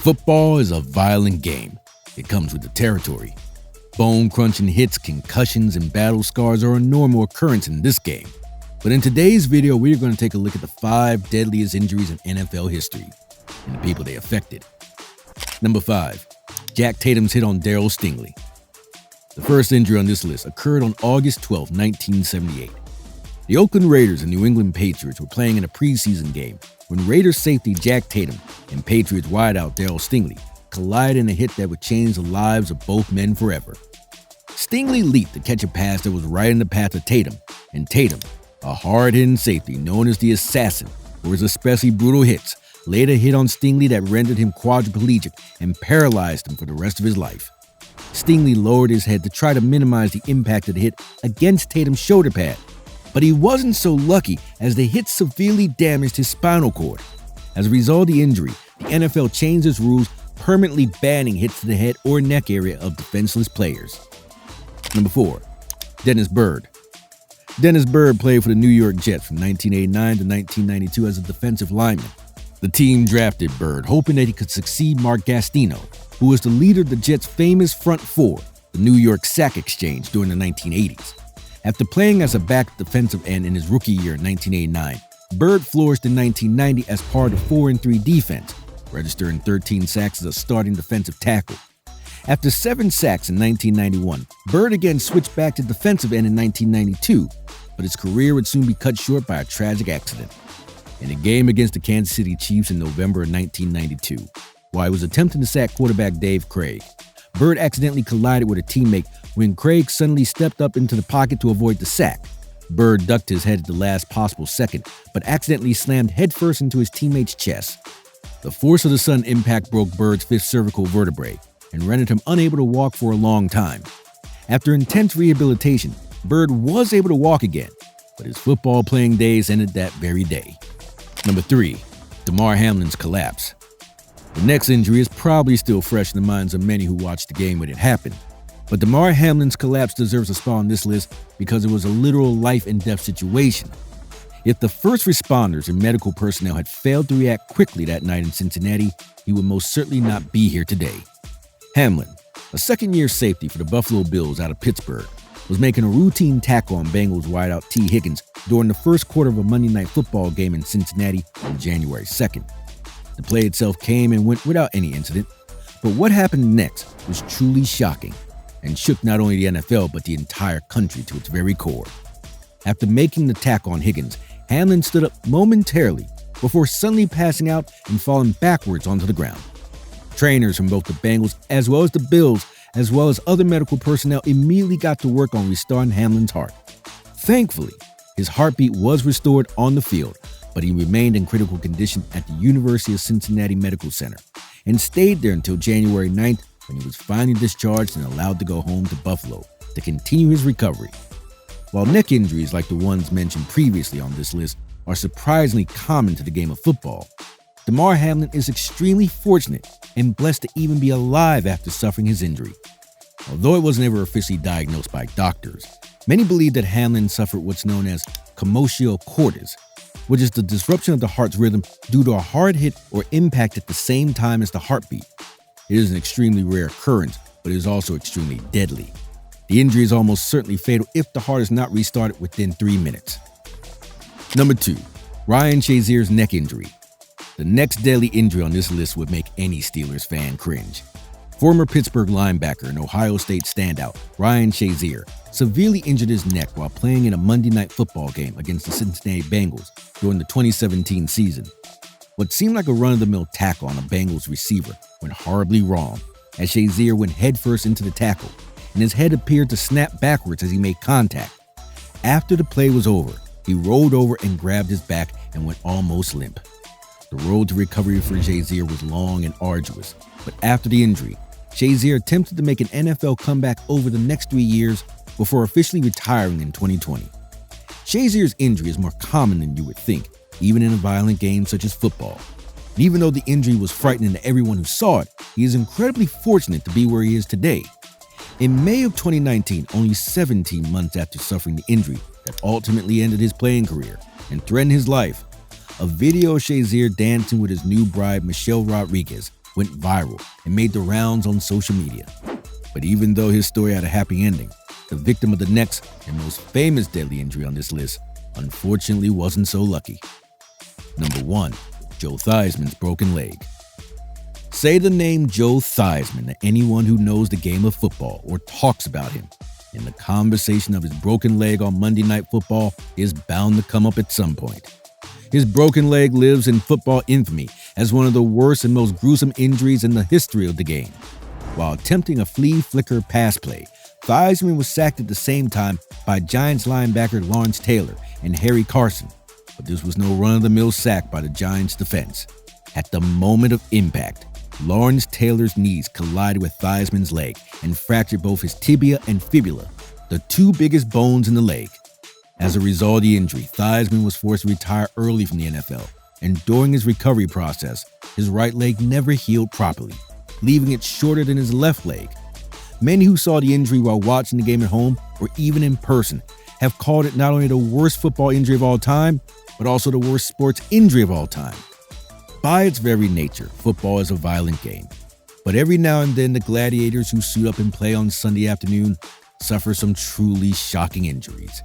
Football is a violent game. It comes with the territory. Bone-crunching hits, concussions, and battle scars are a normal occurrence in this game. But in today's video, we're going to take a look at the 5 deadliest injuries in NFL history and the people they affected. Number 5. Jack Tatum's hit on Darryl Stingley. The first injury on this list occurred on August 12, 1978. The Oakland Raiders and New England Patriots were playing in a preseason game when Raiders safety Jack Tatum and Patriots wideout Darryl Stingley collided in a hit that would change the lives of both men forever. Stingley leaped to catch a pass that was right in the path of Tatum, and Tatum, a hard-hitting safety known as the Assassin for his especially brutal hits, laid a hit on Stingley that rendered him quadriplegic and paralyzed him for the rest of his life. Stingley lowered his head to try to minimize the impact of the hit against Tatum's shoulder pad, but he wasn't so lucky as the hit severely damaged his spinal cord. As a result of the injury, the NFL changed its rules, permanently banning hits to the head or neck area of defenseless players. Number 4. Dennis Byrd. Dennis Byrd played for the New York Jets from 1989 to 1992 as a defensive lineman. The team drafted Byrd, hoping that he could succeed Mark Gastineau, who was the leader of the Jets' famous front four, the New York Sack Exchange, during the 1980s. After playing as a back defensive end in his rookie year in 1989, Byrd flourished in 1990 as part of 4-3 defense, registering 13 sacks as a starting defensive tackle. After 7 sacks in 1991, Byrd again switched back to defensive end in 1992, but his career would soon be cut short by a tragic accident. In a game against the Kansas City Chiefs in November of 1992, while he was attempting to sack quarterback Dave Craig, Byrd accidentally collided with a teammate when Craig suddenly stepped up into the pocket to avoid the sack. Byrd ducked his head at the last possible second, but accidentally slammed headfirst into his teammate's chest. The force of the sudden impact broke Byrd's 5th cervical vertebrae and rendered him unable to walk for a long time. After intense rehabilitation, Byrd was able to walk again, but his football playing days ended that very day. Number 3. Damar Hamlin's collapse. The next injury is probably still fresh in the minds of many who watched the game when it happened, but Damar Hamlin's collapse deserves a spot on this list because it was a literal life and death situation. If the first responders and medical personnel had failed to react quickly that night in Cincinnati, he would most certainly not be here today. Hamlin, a second-year safety for the Buffalo Bills out of Pittsburgh, was making a routine tackle on Bengals wideout T. Higgins during the first quarter of a Monday Night Football game in Cincinnati on January 2nd. The play itself came and went without any incident, but what happened next was truly shocking and shook not only the NFL but the entire country to its very core. After making the tackle on Higgins, Hamlin stood up momentarily before suddenly passing out and falling backwards onto the ground. Trainers from both the Bengals as well as the Bills as well as other medical personnel immediately got to work on restoring Hamlin's heart. Thankfully, his heartbeat was restored on the field, but he remained in critical condition at the University of Cincinnati Medical Center and stayed there until January 9th when he was finally discharged and allowed to go home to Buffalo to continue his recovery. While neck injuries like the ones mentioned previously on this list are surprisingly common to the game of football, Damar Hamlin is extremely fortunate and blessed to even be alive after suffering his injury. Although it was never officially diagnosed by doctors, many believe that Hamlin suffered what's known as commotio cordis, which is the disruption of the heart's rhythm due to a hard hit or impact at the same time as the heartbeat. It is an extremely rare occurrence, but it is also extremely deadly. The injury is almost certainly fatal if the heart is not restarted within 3 minutes. Number 2. Ryan Shazier's neck injury. The next deadly injury on this list would make any Steelers fan cringe. Former Pittsburgh linebacker and Ohio State standout Ryan Shazier severely injured his neck while playing in a Monday Night Football game against the Cincinnati Bengals during the 2017 season. What seemed like a run-of-the-mill tackle on a Bengals receiver went horribly wrong, as Shazier went headfirst into the tackle, and his head appeared to snap backwards as he made contact. After the play was over, he rolled over and grabbed his back and went almost limp. The road to recovery for Shazier was long and arduous, but after the injury, Shazier attempted to make an NFL comeback over the next 3 years before officially retiring in 2020. Shazier's injury is more common than you would think, even in a violent game such as football. And even though the injury was frightening to everyone who saw it, he is incredibly fortunate to be where he is today. In May of 2019, only 17 months after suffering the injury that ultimately ended his playing career and threatened his life, a video of Shazier dancing with his new bride, Michelle Rodriguez, went viral and made the rounds on social media. But even though his story had a happy ending, the victim of the next and most famous deadly injury on this list unfortunately wasn't so lucky. Number 1. Joe Theismann's broken leg. Say the name Joe Theismann to anyone who knows the game of football or talks about him, and the conversation of his broken leg on Monday Night Football is bound to come up at some point. His broken leg lives in football infamy as one of the worst and most gruesome injuries in the history of the game. While attempting a flea flicker pass play, Theismann was sacked at the same time by Giants linebacker Lawrence Taylor and Harry Carson, but this was no run-of-the-mill sack by the Giants defense. At the moment of impact, Lawrence Taylor's knees collided with Theismann's leg and fractured both his tibia and fibula, the two biggest bones in the leg. As a result of the injury, Theismann was forced to retire early from the NFL, and during his recovery process, his right leg never healed properly, leaving it shorter than his left leg. Many who saw the injury while watching the game at home or even in person have called it not only the worst football injury of all time, but also the worst sports injury of all time. By its very nature, football is a violent game, but every now and then the gladiators who suit up and play on Sunday afternoon suffer some truly shocking injuries.